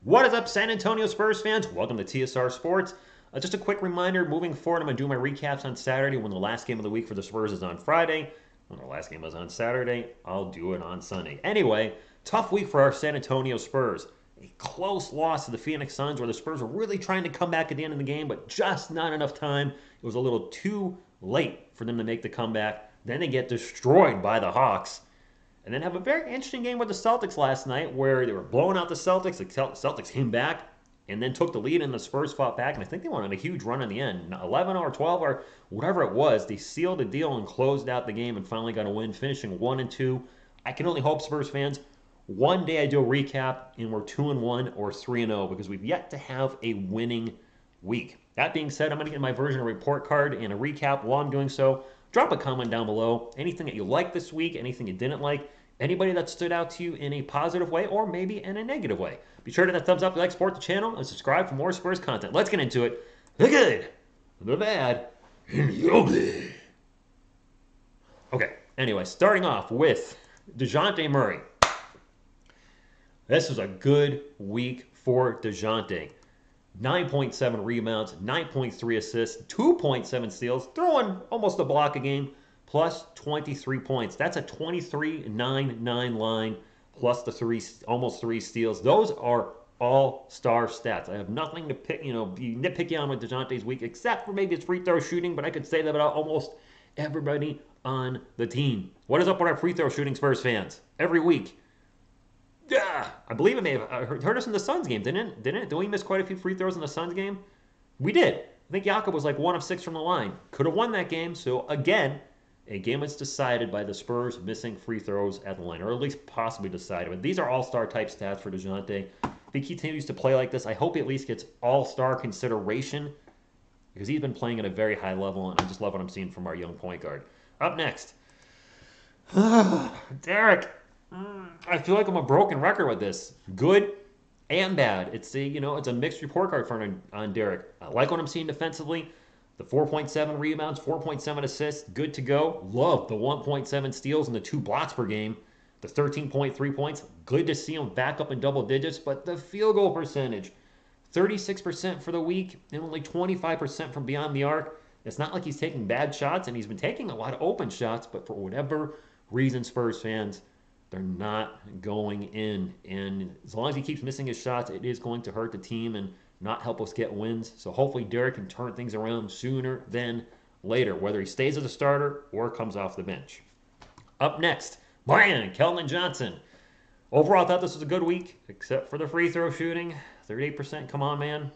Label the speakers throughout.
Speaker 1: What is up, San Antonio Spurs fans? Welcome to TSR Sports. Just a quick reminder, moving forward, I'm going to do my recaps on Saturday when the last game of the week for the Spurs is on Friday. When the last game was on Saturday, I'll do it on Sunday. Anyway, tough week for our San Antonio Spurs. A close loss to the Phoenix Suns where the Spurs were really trying to come back at the end of the game, but just not enough time. It was a little too late for them to make the comeback. Then they get destroyed by the Hawks. And then have a very interesting game with the Celtics last night where they were blowing out the Celtics. The Celtics came back and then took the lead, and the Spurs fought back. And I think they went on a huge run in the end 11 or 12 or whatever it was. They sealed the deal and closed out the game and finally got a win, finishing 1-2. I can only hope, Spurs fans, one day I do a recap and we're 2-1 or 3-0 because we've yet to have a winning week. That being said, I'm going to get my version of report card and a recap. While I'm doing so, drop a comment down below. Anything that you liked this week, anything you didn't like, anybody that stood out to you in a positive way or maybe in a negative way. Be sure to hit that thumbs up if you like support the channel and subscribe for more Spurs content. Let's get into it. The good, the bad, and the ugly. Okay, anyway, starting off with Dejounte Murray. This was a good week for Dejounte. 9.7 rebounds, 9.3 assists, 2.7 steals, throwing almost a block a game, plus 23 points. That's a 23-9-9 line, plus the almost three steals. Those are all-star stats. I have nothing to pick, be nitpicky on with Dejounte's week, except for maybe his free throw shooting, but I could say that about almost everybody on the team. What is up with our free throw shooting, Spurs fans? Every week. Yeah, I believe it may have hurt us in the Suns game, didn't it? Didn't we miss quite a few free throws in the Suns game? We did. I think Jakob was like 1 of 6 from the line. Could have won that game. So again, a game was decided by the Spurs missing free throws at the line, or at least possibly decided. But these are all-star type stats for Dejounte. If he continues to play like this, I hope he at least gets all-star consideration because he's been playing at a very high level, and I just love what I'm seeing from our young point guard. Up next, Derek. I feel like I'm a broken record with this. Good and bad. It's a mixed report card for on Derek. I like what I'm seeing defensively. The 4.7 rebounds, 4.7 assists, good to go. Love the 1.7 steals and the 2 blocks per game. The 13.3 points, good to see him back up in double digits. But the field goal percentage, 36% for the week and only 25% from beyond the arc. It's not like he's taking bad shots, and he's been taking a lot of open shots, but for whatever reason, Spurs fans, they're not going in. And as long as he keeps missing his shots, it is going to hurt the team and not help us get wins. So hopefully Derek can turn things around sooner than later, whether he stays as a starter or comes off the bench. Up next, Brian Keldon Johnson. Overall, I thought this was a good week, except for the free throw shooting. 38%, come on, man.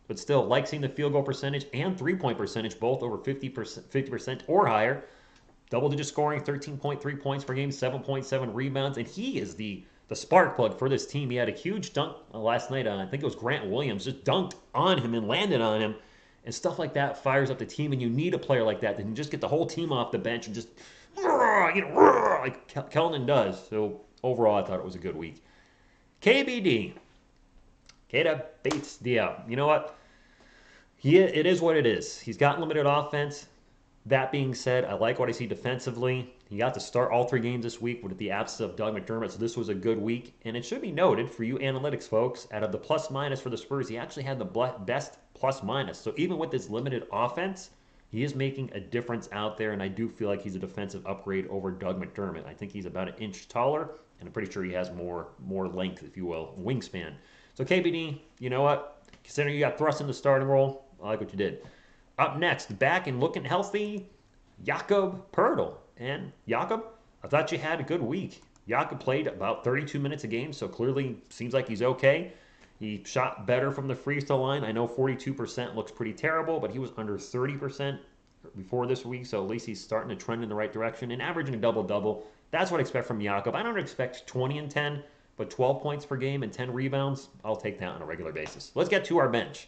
Speaker 1: But still, like seeing the field goal percentage and three-point percentage, both over 50% or higher. Double-digit scoring, 13.3 points per game, 7.7 rebounds, and he is the spark plug for this team. He had a huge dunk last night on, I think it was Grant Williams, just dunked on him and landed on him, and stuff like that fires up the team, and you need a player like that that can just get the whole team off the bench and just, like Keldon does. So overall, I thought it was a good week. KBD, Keita Bates Diop. You know what? It is what it is. He's got limited offense. That being said, I like what I see defensively. He got to start all 3 games this week with the absence of Doug McDermott, so this was a good week. And it should be noted for you analytics folks, out of the plus-minus for the Spurs, he actually had the best plus-minus. So even with this limited offense, he is making a difference out there, and I do feel like he's a defensive upgrade over Doug McDermott. I think he's about an inch taller, and I'm pretty sure he has more length, if you will, wingspan. So KBD, you know what? Considering you got thrust in the starting role, I like what you did. Up next, back and looking healthy, Jakob Poeltl. And Jakob, I thought you had a good week. Jakob played about 32 minutes a game, so clearly seems like he's okay. He shot better from the free throw line. I know 42% looks pretty terrible, but he was under 30% before this week, so at least he's starting to trend in the right direction and averaging a double-double. That's what I expect from Jakob. I don't expect 20 and 10, but 12 points per game and 10 rebounds, I'll take that on a regular basis. Let's get to our bench.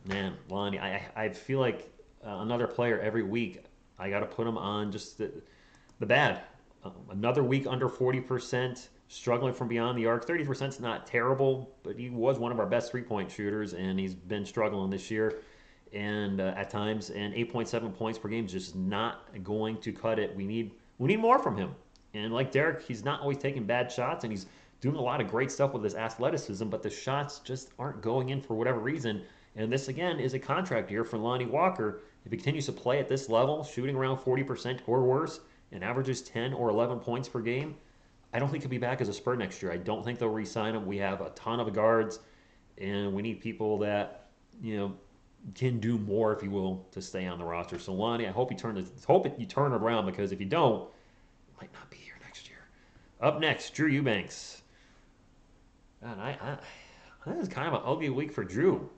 Speaker 1: Man, Lonnie, I feel like another player every week, I got to put him on just the bad. Another week under 40%, struggling from beyond the arc. 30% is not terrible, but he was one of our best three-point shooters, and he's been struggling this year and at times. And 8.7 points per game is just not going to cut it. We need more from him. And like Derek, he's not always taking bad shots, and he's doing a lot of great stuff with his athleticism, but the shots just aren't going in for whatever reason. And this, again, is a contract year for Lonnie Walker. If he continues to play at this level, shooting around 40% or worse, and averages 10 or 11 points per game, I don't think he'll be back as a Spur next year. I don't think they'll re-sign him. We have a ton of guards, and we need people that, can do more, if you will, to stay on the roster. So Lonnie, I hope you turn it around, because if you don't, you might not be here next year. Up next, Drew Eubanks. Man, this is kind of an ugly week for Drew.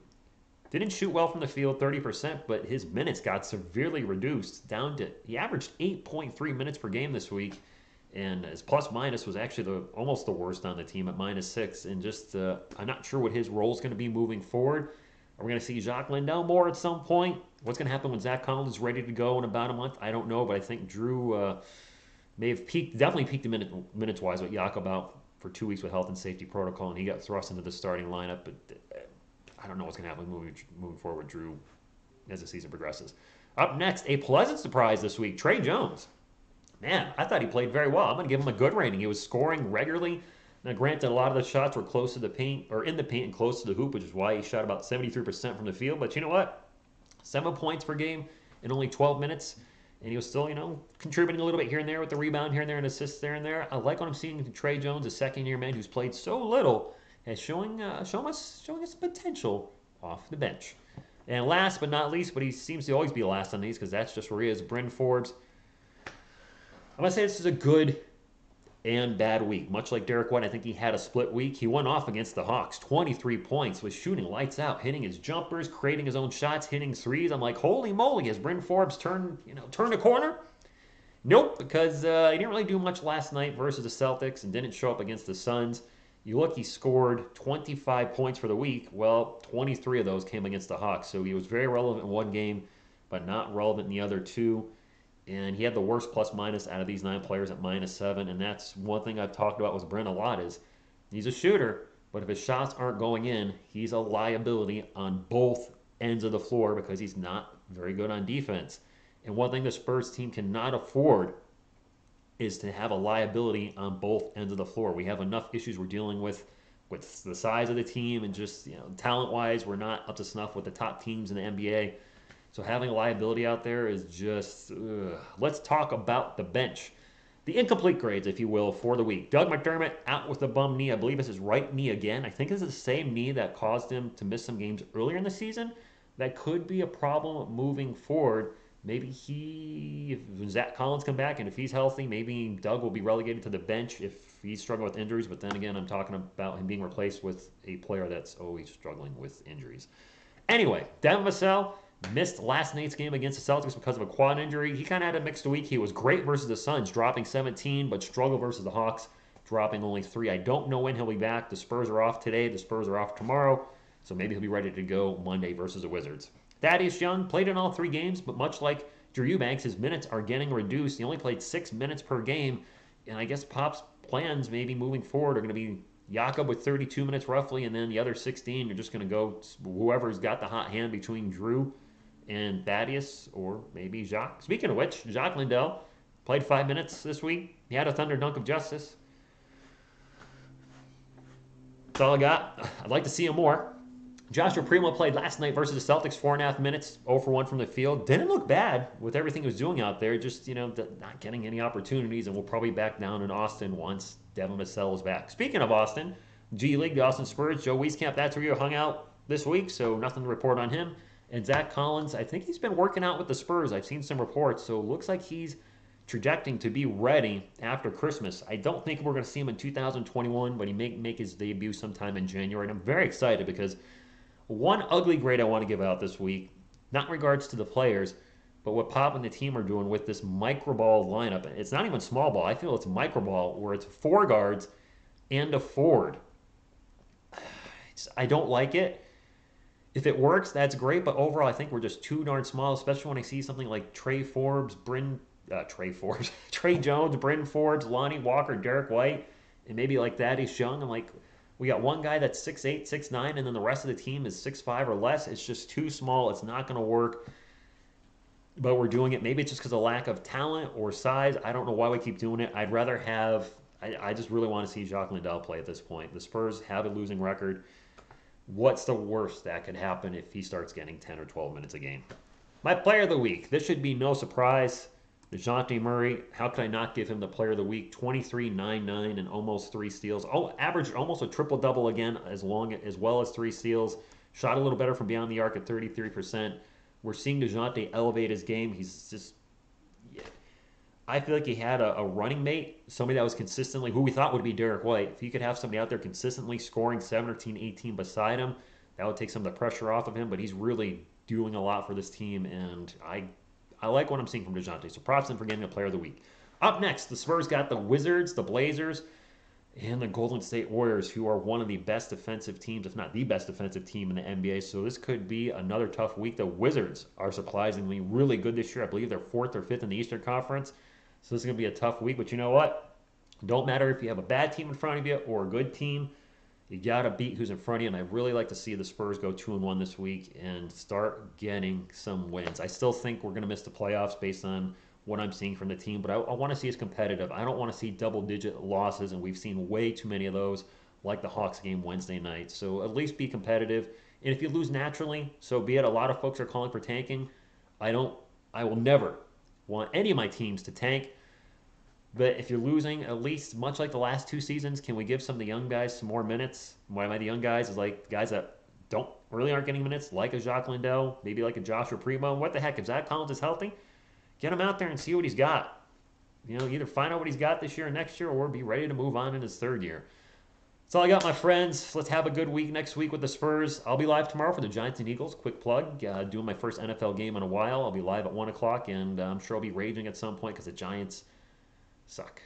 Speaker 1: Didn't shoot well from the field, 30%, but his minutes got severely reduced down to, he averaged 8.3 minutes per game this week, and his plus minus was actually almost the worst on the team at -6. And just, I'm not sure what his role is going to be moving forward. Are we going to see Jacques Lindell more at some point? What's going to happen when Zach Collins is ready to go in about a month? I don't know, but I think Drew may have definitely peaked minutes-wise with Jakob out for 2 weeks with health and safety protocol, and he got thrust into the starting lineup. But I don't know what's going to happen moving forward with Drew as the season progresses. Up next, a pleasant surprise this week, Trey Jones. Man, I thought he played very well. I'm going to give him a good rating. He was scoring regularly. Now, granted, a lot of the shots were close to the paint, or in the paint and close to the hoop, which is why he shot about 73% from the field. But you know what? 7 points per game in only 12 minutes. And he was still, contributing a little bit here and there with the rebound here and there and assists there and there. I like what I'm seeing from Trey Jones, a second-year man who's played so little, is showing us potential off the bench. And last but not least, but he seems to always be last on these because that's just where he is, Bryn Forbes. I'm going to say this is a good and bad week. Much like Derek White, I think he had a split week. He went off against the Hawks, 23 points, was shooting lights out, hitting his jumpers, creating his own shots, hitting threes. I'm like, holy moly, has Bryn Forbes turned a corner? Nope, because he didn't really do much last night versus the Celtics and didn't show up against the Suns. You look, he scored 25 points for the week. Well, 23 of those came against the Hawks, so he was very relevant in one game, but not relevant in the other two. And he had the worst plus-minus out of these 9 players at -7. And that's one thing I've talked about with Bryn a lot is he's a shooter, but if his shots aren't going in, he's a liability on both ends of the floor because he's not very good on defense. And one thing the Spurs team cannot afford is to have a liability on both ends of the floor. We have enough issues we're dealing with the size of the team and just, talent-wise, we're not up to snuff with the top teams in the NBA. So having a liability out there is just, Let's talk about the bench. The incomplete grades, if you will, for the week. Doug McDermott out with a bum knee. I believe it's his right knee again. I think it's the same knee that caused him to miss some games earlier in the season. That could be a problem moving forward. Maybe if Zach Collins come back and if he's healthy, maybe Doug will be relegated to the bench if he's struggling with injuries. But then again, I'm talking about him being replaced with a player that's always struggling with injuries. Anyway, Devin Vassell missed last night's game against the Celtics because of a quad injury. He kind of had a mixed week. He was great versus the Suns, dropping 17, but struggled versus the Hawks, dropping only 3. I don't know when he'll be back. The Spurs are off today. The Spurs are off tomorrow, so maybe he'll be ready to go Monday versus the Wizards. Thaddeus Young played in all 3 games, but much like Drew Eubanks, his minutes are getting reduced. He only played 6 minutes per game, and I guess Pop's plans maybe moving forward are going to be Jakob with 32 minutes roughly, and then the other 16, you're just going to go whoever's got the hot hand between Drew and Thaddeus, or maybe Jacques. Speaking of which, Jacques Lindell played 5 minutes this week. He had a thunder dunk of justice. That's all I got. I'd like to see him more. Joshua Primo played last night versus the Celtics, 4.5 minutes, 0 for 1 from the field. Didn't look bad with everything he was doing out there, just, not getting any opportunities, and we'll probably back down in Austin once Devin Vassell is back. Speaking of Austin, G League, the Austin Spurs, Joe Wieskamp, that's where you hung out this week, so nothing to report on him. And Zach Collins, I think he's been working out with the Spurs. I've seen some reports, so it looks like he's trajecting to be ready after Christmas. I don't think we're going to see him in 2021, but he may make his debut sometime in January. And I'm very excited because one ugly grade I want to give out this week, not in regards to the players, but what Pop and the team are doing with this micro ball lineup. It's not even small ball. I feel it's micro ball where it's 4 guards and a forward. I don't like it. If it works, that's great, but overall, I think we're just too darn small, especially when I see something like Trey Jones, Bryn Forbes, Lonnie Walker, Derek White, and maybe like Thaddeus Young. I'm like, we got one guy that's 6'8", 6'9", and then the rest of the team is 6'5" or less. It's just too small. It's not going to work. but we're doing it. Maybe it's just because of lack of talent or size. I don't know why we keep doing it. I'd rather have. I just really want to see Jacques Lindell play at this point. The Spurs have a losing record. What's the worst that could happen if he starts getting 10 or 12 minutes a game? My player of the week. This should be no surprise. Dejounte Murray. How could I not give him the player of the week? 23, 9, 9, and almost 3 steals. Oh, averaged almost a triple-double again, as well as 3 steals. Shot a little better from beyond the arc at 33%. We're seeing Dejounte elevate his game. He's just, yeah. I feel like he had a running mate, somebody that was consistently, who we thought would be Derek White. If he could have somebody out there consistently scoring 17, 18 beside him, that would take some of the pressure off of him. But he's really doing a lot for this team, and I like what I'm seeing from Dejounte. So props to him for getting a player of the week. Up next, the Spurs got the Wizards, the Blazers, and the Golden State Warriors, who are one of the best defensive teams, if not the best defensive team in the NBA. So this could be another tough week. The Wizards are surprisingly really good this year. I believe they're 4th or 5th in the Eastern Conference. So this is going to be a tough week. But you know what? Don't matter if you have a bad team in front of you or a good team. You got to beat who's in front of you. And I really like to see the Spurs go 2-1 this week and start getting some wins. I still think we're going to miss the playoffs based on what I'm seeing from the team, but I want to see us competitive. I don't want to see double-digit losses, and we've seen way too many of those, like the Hawks game Wednesday night. So at least be competitive. And if you lose naturally, so be it. A lot of folks are calling for tanking. I will never want any of my teams to tank. But if you're losing, at least much like the last 2 seasons, can we give some of the young guys some more minutes? Why am I the young guys? Is like guys that aren't getting minutes, like a Jacques Lindell, maybe like a Joshua Primo. What the heck? If Zach Collins is healthy, get him out there and see what he's got. Either find out what he's got this year or next year, or be ready to move on in his 3rd year. That's all I got, my friends. Let's have a good week next week with the Spurs. I'll be live tomorrow for the Giants and Eagles. Quick plug. Doing my first NFL game in a while. I'll be live at 1 o'clock, and I'm sure I'll be raging at some point because the Giants suck.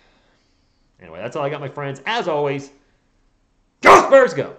Speaker 1: Anyway, that's all I got, my friends. As always, go Spurs, go!